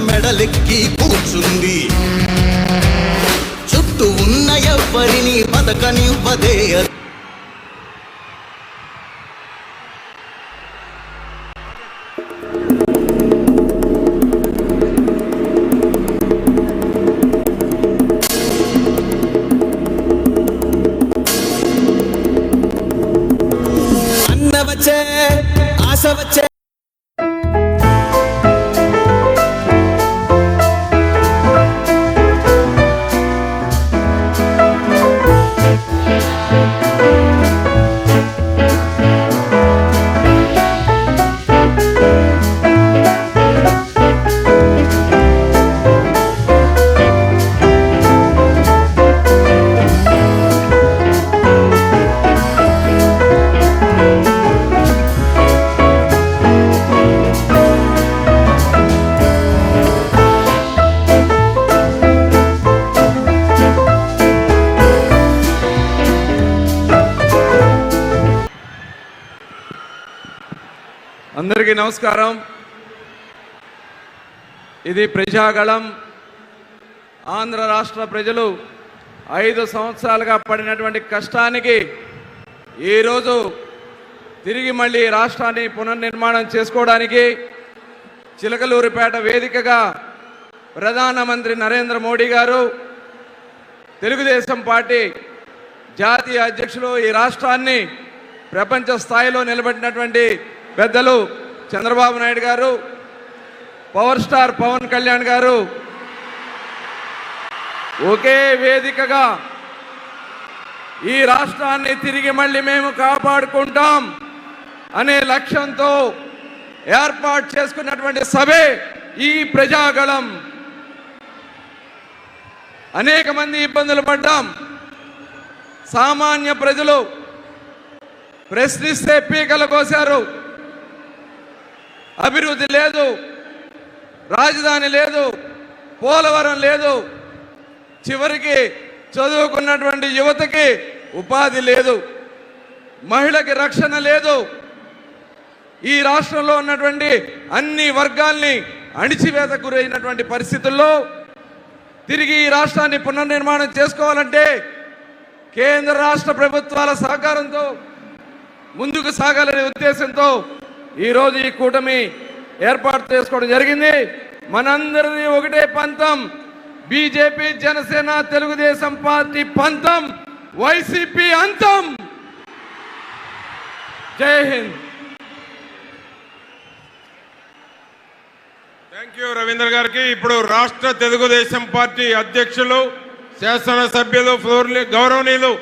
మెడలెక్కి కూర్చుంది. చుట్టూ ఉన్న ఎవ్వరిని బతకనివ్వదే. వచ్చే ఆశ వచ్చే అందరికీ నమస్కారం. ఇది ప్రజాగళం. ఆంధ్ర రాష్ట్ర ప్రజలు 5 సంవత్సరాలుగా పడినటువంటి కష్టానికి ఈరోజు తిరిగి మళ్ళీ రాష్ట్రాన్ని పునర్నిర్మాణం చేసుకోవడానికి చిలకలూరిపేట వేదికగా ప్రధానమంత్రి నరేంద్ర మోడీ గారు, తెలుగుదేశం పార్టీ జాతీయ అధ్యక్షులు ఈ రాష్ట్రాన్ని ప్రపంచ స్థాయిలో నిలబెట్టినటువంటి పెద్దలు చంద్రబాబు నాయుడు గారు, పవర్ స్టార్ పవన్ కళ్యాణ్ గారు ఒకే వేదికగా ఈ రాష్ట్రాన్ని తిరిగి మళ్ళీ మేము కాపాడుకుంటాం అనే లక్ష్యంతో ఏర్పాటు చేసుకున్నటువంటి సభే ఈ ప్రజాగళం. అనేక మంది ఇబ్బందులు పడ్డాం. సామాన్య ప్రజలు ప్రశ్నిస్తే పీకలు కోశారు. అభివృద్ధి లేదు, రాజధాని లేదు, పోలవరం లేదు, చివరికి చదువుకున్నటువంటి యువతకి ఉపాధి లేదు, మహిళకి రక్షణ లేదు. ఈ రాష్ట్రంలో ఉన్నటువంటి అన్ని వర్గాల్ని అణిచివేతకు గురైనటువంటి పరిస్థితుల్లో తిరిగి ఈ రాష్ట్రాన్ని పునర్నిర్మాణం చేసుకోవాలంటే కేంద్ర రాష్ట్ర ప్రభుత్వాల సహకారంతో ముందుకు సాగాలనే ఉద్దేశంతో ఈరోజు ఈ కూటమి ఏర్పాటు చేసుకోవడం జరిగింది. మనందరిది ఒకటే పంతం, బీజేపీ, జనసేన, తెలుగుదేశం పార్టీ పంతం, వైసీపీ అంతం. జై హింద్. థ్యాంక్ యూ రవీంద్ర గారికి. ఇప్పుడు రాష్ట్ర తెలుగుదేశం పార్టీ అధ్యక్షులు, శాసనసభ్యులు, గౌరవనీయులు